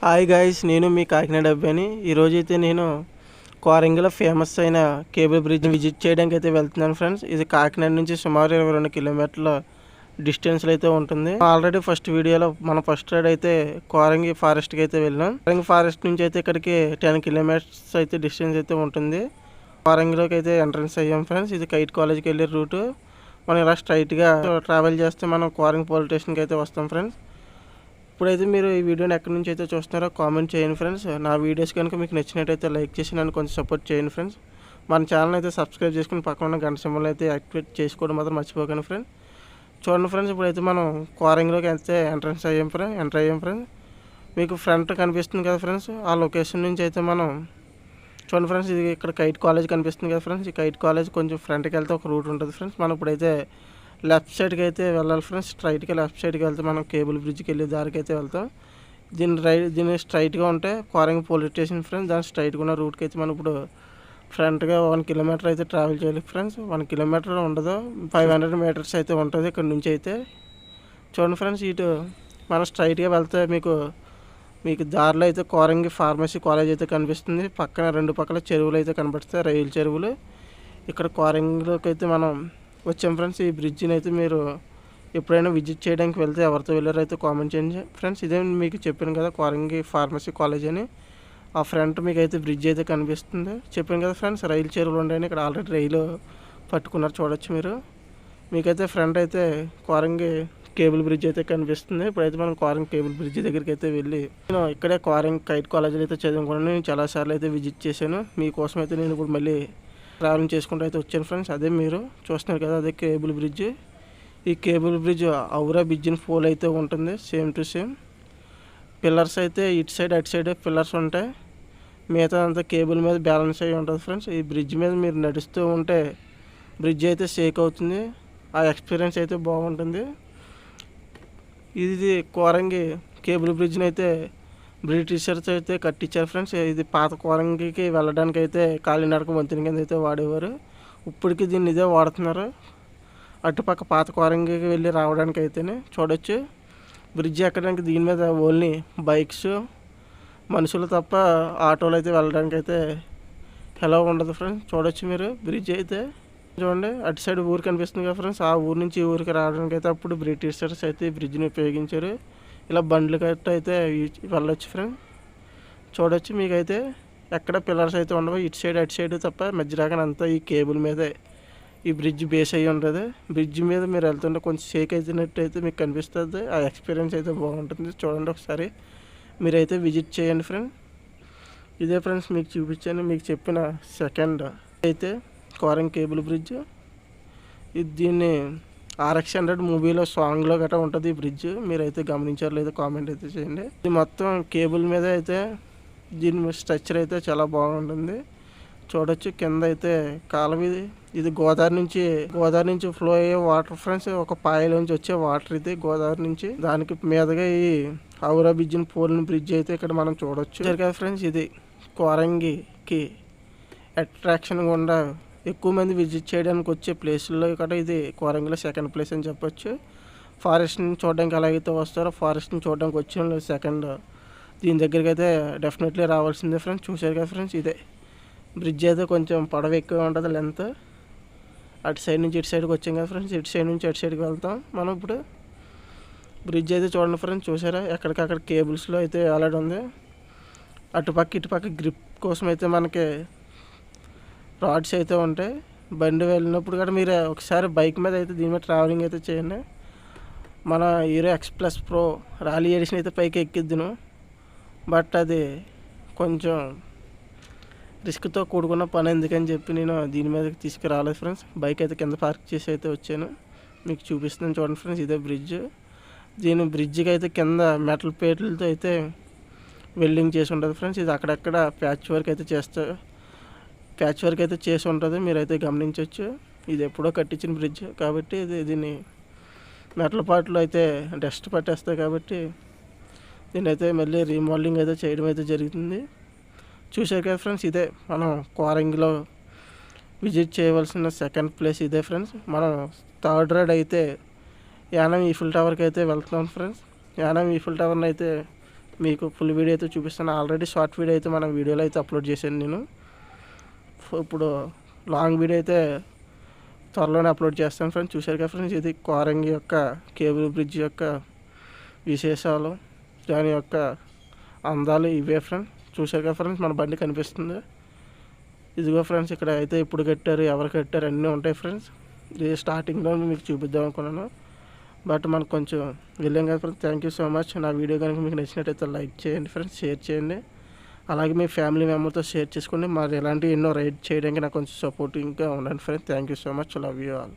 Hi guys, నేను మీ కాకినాడ అబ్బాయిని. ఈరోజైతే నేను కోరంగిలో ఫేమస్ అయిన కేబుల్ బ్రిడ్జ్ విజిట్ చేయడానికి అయితే వెళ్తున్నాను ఫ్రెండ్స్. ఇది కాకినాడ నుంచి సుమారు 22 కిలోమీటర్ల డిస్టెన్స్లో అయితే ఉంటుంది. ఆల్రెడీ ఫస్ట్ వీడియోలో మన ఫస్ట్ రైడ్ అయితే కోరంగి ఫారెస్ట్కి అయితే వెళ్ళాం. కోరంగి ఫారెస్ట్ నుంచి అయితే ఇక్కడికి 10 కిలోమీటర్స్ అయితే డిస్టెన్స్ అయితే ఉంటుంది. కోరంగిలోకి అయితే ఎంట్రన్స్ అయ్యాం ఫ్రెండ్స్. ఇది కైట్ కాలేజ్కి వెళ్ళే రూటు. మనం ఇలా స్ట్రైట్గా ట్రావెల్ చేస్తే మనం కోరంగి పోలీస్ స్టేషన్కి అయితే వస్తాం ఫ్రెండ్స్. ఇప్పుడైతే మీరు ఈ వీడియోని ఎక్కడి నుంచి అయితే చూస్తున్నారో కామెంట్ చేయండి ఫ్రెండ్స్. నా వీడియోస్ కనుక మీకు నచ్చినట్టయితే లైక్ చేసి నన్ను కొంచెం సపోర్ట్ చేయండి ఫ్రెండ్స్. మన ఛానల్ అయితే సబ్స్క్రైబ్ చేసుకుని పక్కన ఉన్న గంట సింబల్ అయితే యాక్టివేట్ చేసుకోవడం మాత్రం మర్చిపోకండి ఫ్రెండ్స్. చూడండి ఫ్రెండ్స్, ఇప్పుడైతే మనం కోరంగిలోకి అయితే ఎంటర్ అయ్యాం ఫ్రెండ్స్. మీకు ఫ్రంట్ కనిపిస్తుంది కదా ఫ్రెండ్స్, ఆ లొకేషన్ నుంచి అయితే మనం చూడండి ఫ్రెండ్స్, ఇది ఇక్కడ కైట్ కాలేజ్ కనిపిస్తుంది కదా ఫ్రెండ్స్. ఈ కైట్ కాలేజ్ కొంచెం ఫ్రంట్కి వెళ్తే ఒక రూట్ ఉంటుంది ఫ్రెండ్స్. మనం ఇప్పుడైతే లెఫ్ట్ సైడ్కి అయితే వెళ్ళాలి ఫ్రెండ్స్. స్ట్రైట్గా లెఫ్ట్ సైడ్కి వెళ్తే మనం కేబుల్ బ్రిడ్జ్కి వెళ్ళే దారికి అయితే వెళ్తాం. దీని స్ట్రైట్గా ఉంటే కోరంగి పోలీస్ స్టేషన్ ఫ్రెండ్స్. దాని స్ట్రైట్గా ఉన్న రూట్కి అయితే మనం ఇప్పుడు ఫ్రంట్గా 1 కిలోమీటర్ అయితే ట్రావెల్ చేయాలి ఫ్రెండ్స్. 1 కిలోమీటర్ ఉండదు, 500 మీటర్స్ అయితే ఉంటుంది ఇక్కడ నుంచి అయితే. చూడండి ఫ్రెండ్స్, ఇటు మనం స్ట్రైట్గా వెళ్తే మీకు దారిలో అయితే కోరంగి ఫార్మసీ కాలేజ్ అయితే కనిపిస్తుంది. పక్కన 2 పక్కల చెరువులు అయితే కనిపిస్తాయి, రైలు చెరువులు. ఇక్కడ కోరంగిలోకి అయితే మనం వచ్చాం ఫ్రెండ్స్. ఈ బ్రిడ్జిని అయితే మీరు ఎప్పుడైనా విజిట్ చేయడానికి వెళ్తే ఎవరితో వెళ్ళారో అయితే కామెంట్ చేయండి ఫ్రెండ్స్. ఇదే మీకు చెప్పాను కదా కోరంగి ఫార్మసీ కాలేజ్ అని. ఆ ఫ్రంట్ మీకు అయితే బ్రిడ్జ్ అయితే కనిపిస్తుంది. చెప్పాను కదా ఫ్రెండ్స్, రైలు చెరువులు ఉంటాయని. ఇక్కడ ఆల్రెడీ రైలు పట్టుకున్నారు, చూడొచ్చు మీరు. మీకైతే ఫ్రంట్ అయితే కోరంగి కేబుల్ బ్రిడ్జ్ అయితే కనిపిస్తుంది. ఇప్పుడైతే మనం కోరంగి కేబుల్ బ్రిడ్జ్ దగ్గరికి అయితే వెళ్ళి నేను ఇక్కడే కోరంగి కైట్ కాలేజీలో అయితే చదువుకున్నాను. నేను చాలాసార్లు అయితే విజిట్ చేశాను. మీకోసం అయితే నేను ఇప్పుడు మళ్ళీ ట్రావెలింగ్ చేసుకుంటూ అయితే వచ్చాను ఫ్రెండ్స్. అదే మీరు చూస్తున్నారు కదా, అదే కేబుల్ బ్రిడ్జ్. ఈ కేబుల్ బ్రిడ్జ్ ఔరా బ్రిడ్జిని ఫోల్ అయితే ఉంటుంది, సేమ్ టు సేమ్. పిల్లర్స్ అయితే ఇటు సైడ్ అటు సైడ్ పిల్లర్స్ ఉంటాయి. మిగతా అంతా కేబుల్ మీద బ్యాలెన్స్ అయ్యి ఉంటుంది ఫ్రెండ్స్. ఈ బ్రిడ్జ్ మీద మీరు నడుస్తూ ఉంటే బ్రిడ్జ్ అయితే షేక్ అవుతుంది. ఆ ఎక్స్పీరియన్స్ అయితే బాగుంటుంది. ఇది కోరంగి కేబుల్ బ్రిడ్జ్ని అయితే బ్రిటిషర్స్ అయితే కట్టించారు ఫ్రెండ్స్. ఇది పాత కోరంగికి వెళ్ళడానికి అయితే కాలినడక వంతెన కింద అయితే వాడేవారు. ఇప్పటికీ దీన్ని ఇదే వాడుతున్నారు. అటుపక్క పాత కోరంగికి వెళ్ళి రావడానికి అయితేనే చూడొచ్చు. బ్రిడ్జ్ ఎక్కడానికి దీని మీద ఓన్లీ బైక్స్, మనుషులు తప్ప ఆటోలు అయితే వెళ్ళడానికి అయితే ఎలా ఉండదు ఫ్రెండ్స్. చూడొచ్చు మీరు బ్రిడ్జ్ అయితే. చూడండి, అటు సైడ్ ఊరు కనిపిస్తుంది కదా ఫ్రెండ్స్. ఆ ఊరు నుంచి ఈ ఊరికి రావడానికి అయితే అప్పుడు బ్రిటిషర్స్ అయితే ఈ బ్రిడ్జ్ని ఉపయోగించారు. ఇలా బండ్లు కట్ట అయితే వెళ్ళొచ్చు ఫ్రెండ్. చూడొచ్చు, మీకైతే ఎక్కడ పిల్లర్స్ అయితే ఉండవు, ఇటు సైడ్ అటు సైడ్ తప్ప మధ్యరాగానే అంతా ఈ కేబుల్ మీదే ఈ బ్రిడ్జ్ బేస్ అయ్యి ఉంటుంది. బ్రిడ్జ్ మీద మీరు వెళ్తుంటే కొంచెం షేక్ అయినట్టు అయితే మీకు కనిపిస్తుంది. ఆ ఎక్స్పీరియన్స్ అయితే బాగుంటుంది. చూడండి ఒకసారి, మీరైతే విజిట్ చేయండి ఫ్రెండ్. ఇదే ఫ్రెండ్స్ మీకు చూపించాను, మీకు చెప్పిన సెకండ్ అయితే కోరంగి కేబుల్ బ్రిడ్జ్. దీన్ని RX100 మూవీలో సాంగ్లో గట్రా ఉంటుంది ఈ బ్రిడ్జ్. మీరైతే గమనించారు లేదో కామెంట్ అయితే చేయండి. ఇది మొత్తం కేబుల్ మీద అయితే దీని స్ట్రక్చర్ అయితే చాలా బాగుంటుంది. చూడొచ్చు, కింద అయితే కాలువ. ఇది గోదావరి నుంచి ఫ్లో అయ్యే వాటర్ ఫ్రెండ్స్. ఒక పాయలోంచి వచ్చే వాటర్ ఇది గోదావరి నుంచి. దానికి మీదగా ఈ ఔరా బ్రిడ్జిని పోలిన బ్రిడ్జ్ అయితే ఇక్కడ మనం చూడొచ్చు కదా ఫ్రెండ్స్. ఇది కోరంగికి అట్రాక్షన్ గుండా ఎక్కువ మంది విజిట్ చేయడానికి వచ్చే ప్లేస్లో కూడా ఇది కోరంగిలో సెకండ్ ప్లేస్ అని చెప్పొచ్చు. ఫారెస్ట్ని చూడడానికి ఎలాగైతే వస్తారో ఫారెస్ట్ని చూడడానికి వచ్చిన సెకండ్ దీని దగ్గరికి అయితే డెఫినెట్లీ రావాల్సిందే ఫ్రెండ్స్. చూసారు కదా ఫ్రెండ్స్, ఇదే బ్రిడ్జ్ అయితే కొంచెం పొడవు ఎక్కువ ఉంటుంది, లెంత్. అటు సైడ్ నుంచి ఇటు సైడ్కి వచ్చాం కదా ఫ్రెండ్స్. ఇటు సైడ్ నుంచి అటు సైడ్కి వెళ్తాం మనం ఇప్పుడు. బ్రిడ్జ్ అయితే చూడండి ఫ్రెండ్స్, చూసారా ఎక్కడికక్కడ కేబుల్స్లో అయితే అలాంటి ఉంది. అటుపక్క ఇటుపక్క గ్రిప్ కోసం అయితే మనకి రాడ్స్ అయితే ఉంటాయి. బండి వెళ్ళినప్పుడు కూడా మీరు ఒకసారి బైక్ మీద అయితే దీని మీద ట్రావెలింగ్ అయితే చేయండి. మన Hero X+ Pro rally edition అయితే పైకి ఎక్కిద్దును, బట్ అది కొంచెం రిస్క్తో కూడుకున్న పని. ఎందుకని చెప్పి నేను దీని మీదకి తీసుకురాలేదు ఫ్రెండ్స్. బైక్ అయితే కింద పార్క్ చేసి అయితే వచ్చాను. మీకు చూపిస్తున్నాను చూడండి ఫ్రెండ్స్, ఇదే బ్రిడ్జ్. దీని బ్రిడ్జ్కి అయితే కింద మెటల్ ప్లేట్లతో అయితే వెల్డింగ్ చేసి ఉంటుంది ఫ్రెండ్స్. ఇది అక్కడక్కడ ప్యాచ్ వర్క్ అయితే చేసి ఉంటుంది, మీరైతే గమనించవచ్చు. ఇది ఎప్పుడో కట్టించిన బ్రిడ్జ్ కాబట్టి దీన్ని మెటల్ పార్ట్లు అయితే డస్ట్ పట్టేస్తాయి కాబట్టి దీన్ని అయితే మళ్ళీ రీమోడలింగ్ అయితే చేయడం అయితే జరుగుతుంది. చూసారు కదా ఫ్రెండ్స్, ఇదే మనం కోరంగిలో విజిట్ చేయవలసిన సెకండ్ ప్లేస్ ఇదే ఫ్రెండ్స్. మనం థర్డ్ రైడ్ అయితే యానం ఈఫిల్ టవర్కి అయితే వెళ్తున్నాం ఫ్రెండ్స్. యానం ఈఫిల్ టవర్ని అయితే మీకు ఫుల్ వీడియో అయితే చూపిస్తాను. ఆల్రెడీ షార్ట్ వీడియో అయితే మన వీడియోలో అయితే అప్లోడ్ చేశాను నేను. ఇప్పుడు లాంగ్ వీడియో అయితే త్వరలోనే అప్లోడ్ చేస్తాను ఫ్రెండ్స్. చూశారు కదా ఫ్రెండ్స్, ఇది కోరంగి యొక్క కేబుల్ బ్రిడ్జ్ యొక్క విశేషాలు, దాని యొక్క అందాలు ఇవే ఫ్రెండ్స్. చూశారు కదా ఫ్రెండ్స్, మన బండి కనిపిస్తుంది. ఇదిగో ఫ్రెండ్స్, ఇక్కడ అయితే ఇప్పుడు కట్టారు, ఎవరు కట్టారు అన్నీ ఉంటాయి ఫ్రెండ్స్. ఇది స్టార్టింగ్లో మీకు చూపిద్దాం అనుకున్నాను, బట్ మనకు కొంచెం వెళ్ళాం కదా friends. Thank you so much. నా వీడియో కనుక మీకు నచ్చినట్టయితే లైక్ చేయండి ఫ్రెండ్స్, షేర్ చేయండి. అలాగే మీ ఫ్యామిలీ మెంబర్తో షేర్ చేసుకోండి. మరి ఇలాంటి ఎన్నో రైడ్ చేయడానికి నాకు కొంచెం సపోర్టింగ్గా ఉండండి friends. Thank you so much. Love you all.